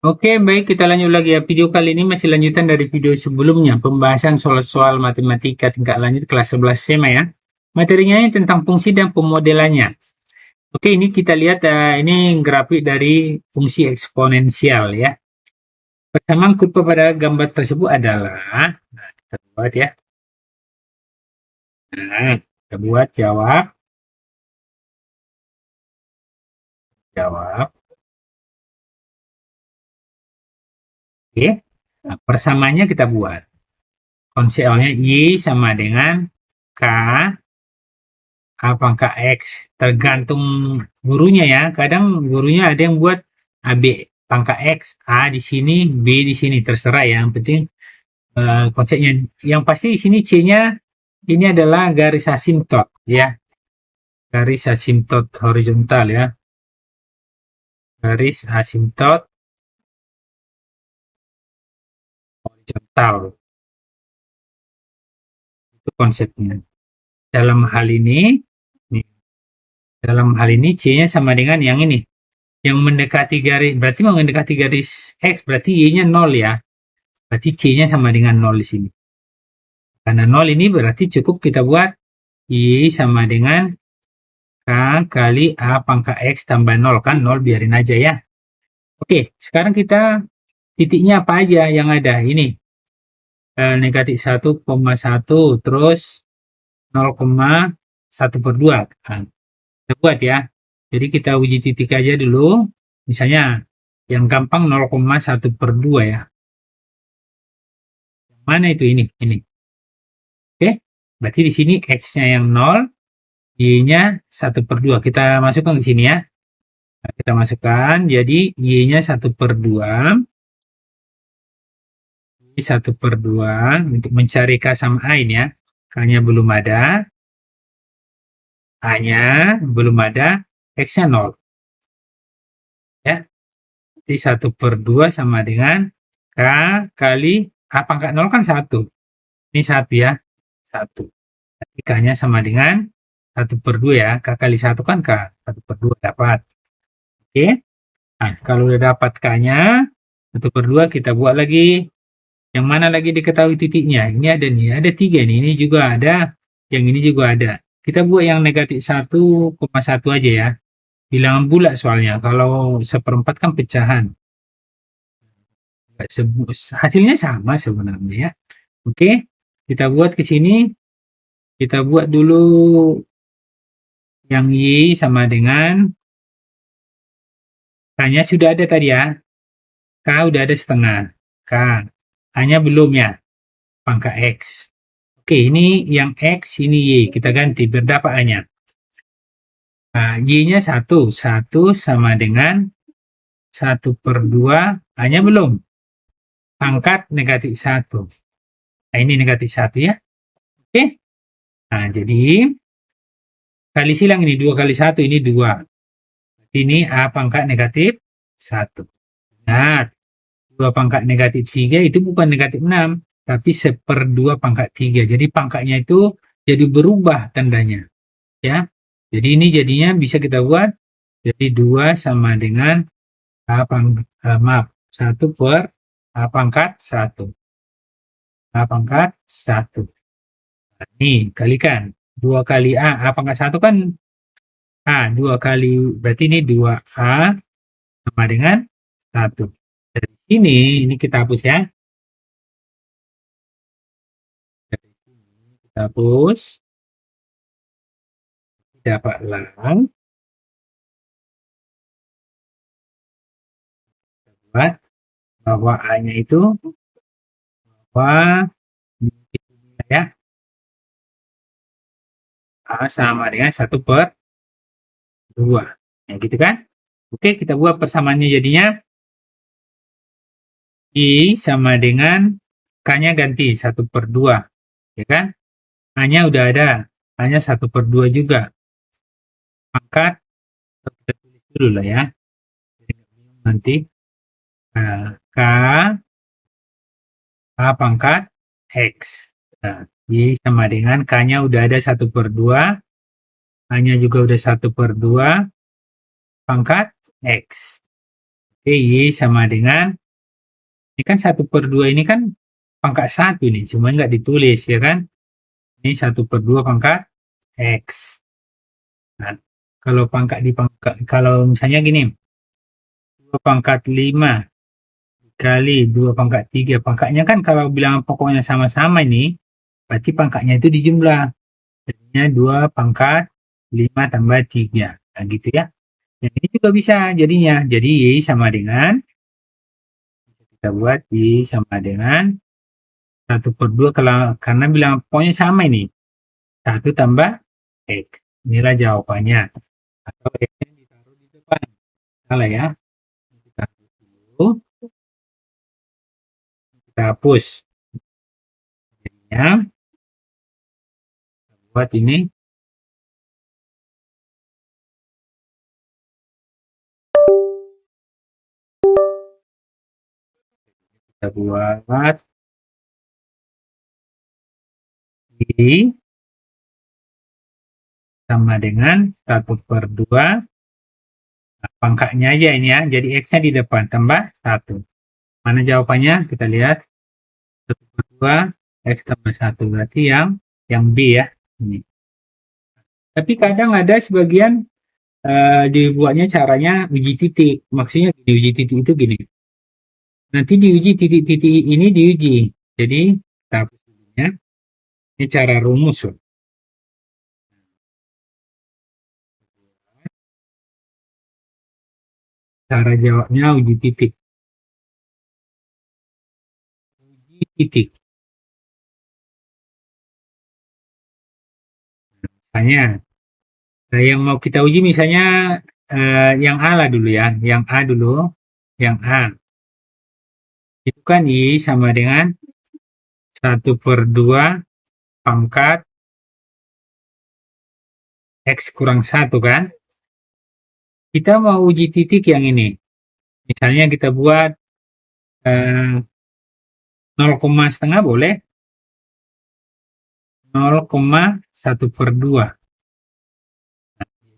Oke, baik, kita lanjut lagi ya. Video kali ini masih lanjutan dari video sebelumnya, pembahasan soal-soal matematika tingkat lanjut kelas 11 SMA ya. Materinya ini tentang fungsi dan pemodelannya. Oke, ini kita lihat ini grafik dari fungsi eksponensial ya. Persamaan kurva pada gambar tersebut adalah, nah, kita buat ya. Nah, kita buat jawab. Oke, nah, persamaannya kita buat. Konsepnya Y sama dengan K A pangkat X, tergantung gurunya ya. Kadang gurunya ada yang buat AB pangkat X, A di sini, B di sini, terserah ya. Yang penting konsepnya. Yang pasti di sini C-nya ini adalah garis asimtot ya. Garis asimtot horizontal ya. Garis asimtot horizontal. Itu konsepnya. Dalam hal ini C-nya sama dengan yang ini. Yang mendekati garis, berarti mau mendekati garis X, berarti Y-nya 0 ya. Berarti C-nya sama dengan 0 di sini. Karena 0 ini berarti cukup kita buat Y sama dengan K kali A pangkat X tambah 0 kan, 0 biarin aja ya. Oke, sekarang kita titiknya apa aja yang ada ini. Negatif 1,1 terus 0,1/2. Nah, kita buat ya. Jadi kita uji titik aja dulu. Misalnya yang gampang 0,1/2 ya. Mana itu ini? Oke, berarti di sini X-nya yang 0, Y-nya 1/2. Kita masukkan ke sini ya. Nah, kita masukkan, jadi Y-nya 1/2. Y 1/2 untuk mencari K sama A ini ya. K-nya belum ada. A-nya belum ada. X-nya 0. Ya. Jadi 1/2 sama dengan K kali A pangkat 0 kan 1. Ini 1 ya. 1. Jadi K-nya sama dengan 1/2 ya. K kali 1 kan K. 1/2 dapat. Oke. Nah, kalau udah dapat K-nya 1/2 kita buat lagi. Yang mana lagi diketahui titiknya? Ini ada nih, ada 3 nih. Ini juga ada, yang ini juga ada. Kita buat yang negatif 1,1 aja ya. Bilangan bulat soalnya. Kalau 1/4 kan pecahan. Hasilnya sama sebenarnya ya. Oke, kita buat ke sini. Kita buat dulu yang Y sama dengan K-nya sudah ada tadi ya. K udah ada setengah. K. A-nya belum ya. Pangkat X. Oke, ini yang X, ini Y. Kita ganti, berdapat A-nya. Nah, Y-nya 1. 1 sama dengan 1/2. A-nya belum. Pangkat negatif 1. Nah, ini negatif 1 ya. Oke. Nah, jadi kali silang ini 2 kali 1, ini 2. Ini A pangkat negatif 1. Nah, 2 pangkat negatif 3 itu bukan negatif 6, tapi 1/2 pangkat 3. Jadi pangkatnya itu jadi berubah tandanya. Ya. Jadi ini jadinya bisa kita buat jadi 2 sama dengan A pangkat, 1 per A pangkat 1. A pangkat 1. Nah, ini kalikan. 2 kali A pangkat 1 kan A. 2 kali, berarti ini 2A sama dengan 1. Dari ini kita hapus ya. Dari sini kita hapus. Dapatlah buat bahwa A-nya itu bahwa ya A sama dengan 1/2. Ya gitu kan? Oke, kita buat persamaannya jadinya I sama dengan K-nya ganti 1/2. Ya kan? A-nya udah ada. A-nya 1/2 juga. Maka kita tulis dulu lah ya. Nanti K A pangkat X. Nah, Y sama dengan K-nya udah ada 1/2. A-nya juga udah 1/2 pangkat X. Y sama dengan, ini kan 1/2 ini kan pangkat 1 nih, cuma nggak ditulis ya kan. Ini 1/2 pangkat X. Nah, kalau kalau misalnya gini, 2 pangkat 5 kali 2 pangkat 3, pangkatnya kan kalau bilangan pokoknya sama-sama ini, berarti pangkatnya itu dijumlah. Jadinya 2 pangkat 5 tambah 3. Nah, gitu ya. Yang ini juga bisa jadinya. Jadi Y sama dengan, kita buat Y sama dengan 1/2 karena bilangan pokoknya sama ini. 1 tambah X. Inilah jawabannya. Atau X-nya ditaruh di depan. Salah ya. Kita hapus dulu. Kita hapus. Jadinya, buat ini. Kita buat Y sama dengan 1/2. Nah, pangkatnya aja ini ya. Jadi X-nya di depan. Tambah 1. Mana jawabannya? Kita lihat. 1/2 X tambah 1. Berarti yang B ya. Ini. Tapi kadang ada sebagian dibuatnya caranya uji titik. Maksudnya gini, uji titik itu gini. Nanti diuji titik-titik ini diuji. Jadi kita hapus dulu ya. Ini cara rumus loh. Cara jawabnya uji titik. Uji titik. Misalnya, yang mau kita uji misalnya yang A lah dulu ya. Yang A dulu. Yang A. Itu kan Y sama dengan 1/2 pangkat X kurang 1 kan. Kita mau uji titik yang ini. Misalnya kita buat 0,5 boleh. 0,1/2.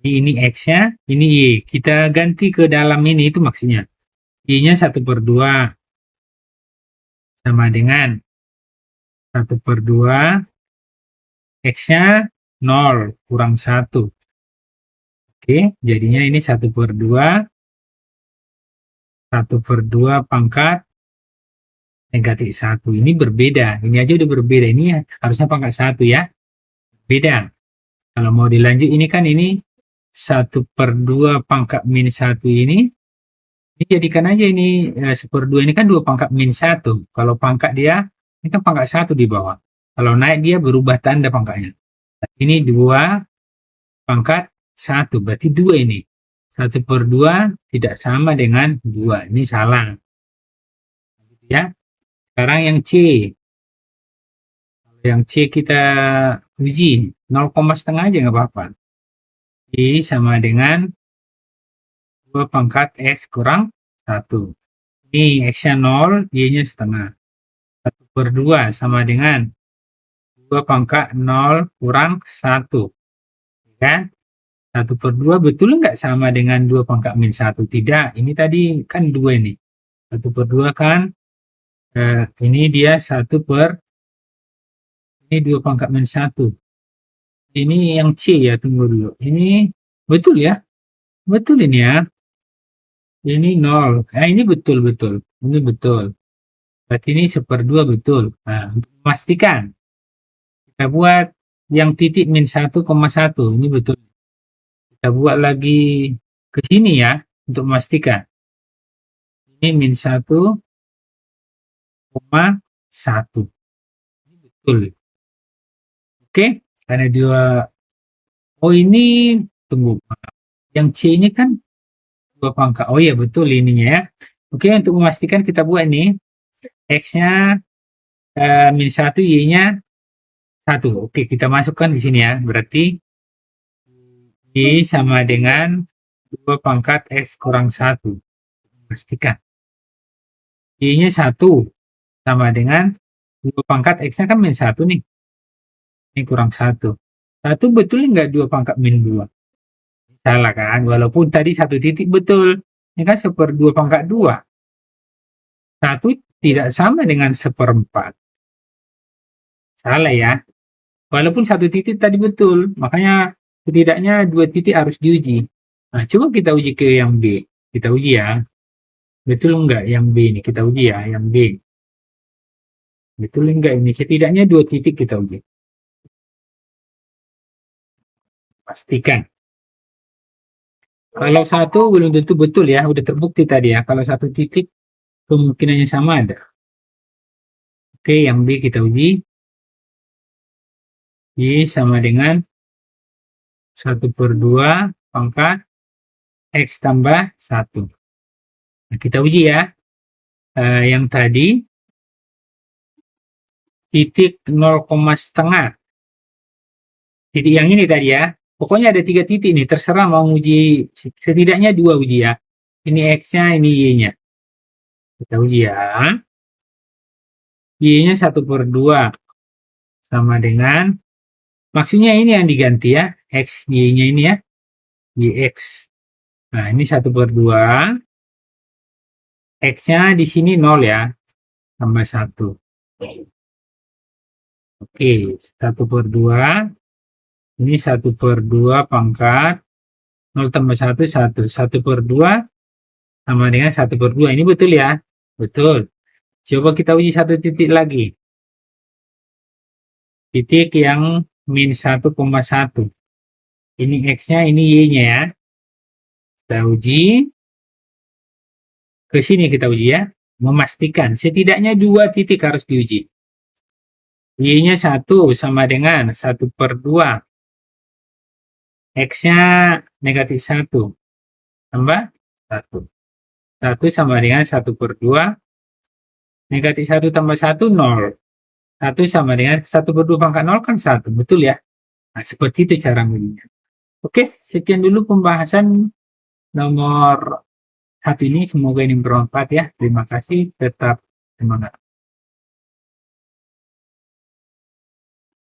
Ini X-nya, ini Y. Kita ganti ke dalam ini, itu maksudnya. Y-nya 1/2 sama dengan 1/2 X-nya 0 kurang 1. Oke, jadinya ini 1/2 pangkat negatif 1. Ini berbeda. Ini aja udah berbeda. Ini harusnya pangkat 1 ya. Beda. Kalau mau dilanjut ini kan ini 1/2 pangkat min 1 ini jadikan aja ini 1/2 ini kan 2 pangkat min 1. Kalau pangkat dia ini kan pangkat 1 di bawah. Kalau naik dia berubah tanda pangkatnya. Ini 2 pangkat 1, berarti 2 ini. 1/2 tidak sama dengan 2. Ini salah. Ya. Sekarang yang C. Yang C kita uji 0,5 aja nggak apa-apa. Y sama dengan 2 pangkat X kurang 1. Ini X-nya 0, Y-nya setengah. 1/2 sama dengan 2 pangkat 0 kurang 1. Kan? 1/2 betul nggak sama dengan 2 pangkat min 1? Tidak. Ini tadi kan 2 ini. 1/2 kan ini dia 1 ini 2 pangkat min 1. Ini yang C ya, tunggu dulu. Ini betul ya? Betul ini ya. Ini 0. Ini betul-betul. Ini betul. Berarti ini 1/2 betul. Nah, untuk memastikan, kita buat yang titik min 1,1. Ini betul. Kita buat lagi ke sini ya, untuk memastikan. Ini min 1,1. Ini betul. Oke, karena dia, oh ini, tunggu. Yang C ini kan 2 pangkat. Oh iya, betul ininya ya. Oke, untuk memastikan kita buat ini. X-nya min 1, Y-nya 1. Oke, kita masukkan di sini ya. Berarti Y sama dengan 2 pangkat X kurang 1. Pastikan. Y-nya 1 sama dengan 2 pangkat X-nya kan min 1 nih. Ini kurang 1. 1 betul nggak 2 pangkat min 2? Salah kan? Walaupun tadi 1 titik betul. Ini kan 1/2 pangkat 2. 1 tidak sama dengan 1/4. Salah ya. Walaupun 1 titik tadi betul, makanya setidaknya 2 titik harus diuji. Nah, coba kita uji ke yang B. Kita uji ya. Betul enggak yang B ini? Kita uji ya, yang B. Betul enggak ini? Setidaknya 2 titik kita uji. Pastikan. Kalau 1 belum tentu betul ya, udah terbukti tadi ya. Kalau 1 titik kemungkinannya sama ada. Oke, yang B kita uji. Y sama dengan 1/2 pangkat X tambah 1. Nah, kita uji ya. Yang tadi titik 0,5. Titik yang ini tadi ya. Pokoknya ada 3 titik nih, terserah mau uji, setidaknya 2 uji ya. Ini X-nya, ini Y-nya. Kita uji ya. Y-nya 1/2 sama dengan, maksudnya ini yang diganti ya, X, Y-nya ini ya, YX. Nah, ini 1/2. X-nya di sini 0 ya, tambah 1. Oke, 1/2. Ini 1/2 pangkat 0 tambah 1, 1. 1/2 sama dengan 1/2. Ini betul ya? Betul. Coba kita uji 1 titik lagi. Titik yang min 1,1. Ini X-nya, ini Y-nya ya. Kita uji. Ke sini kita uji ya. Memastikan setidaknya 2 titik harus diuji. Y-nya 1 sama dengan 1/2. X-nya negatif 1 tambah 1. 1 sama dengan 1/2. Negatif 1 tambah 1, 0. 1 sama dengan 1/2 pangkat 0 kan 1. Betul ya? Nah, seperti itu cara ngujinya. Oke, sekian dulu pembahasan nomor 1 ini. Semoga ini bermanfaat ya. Terima kasih. Tetap semangat.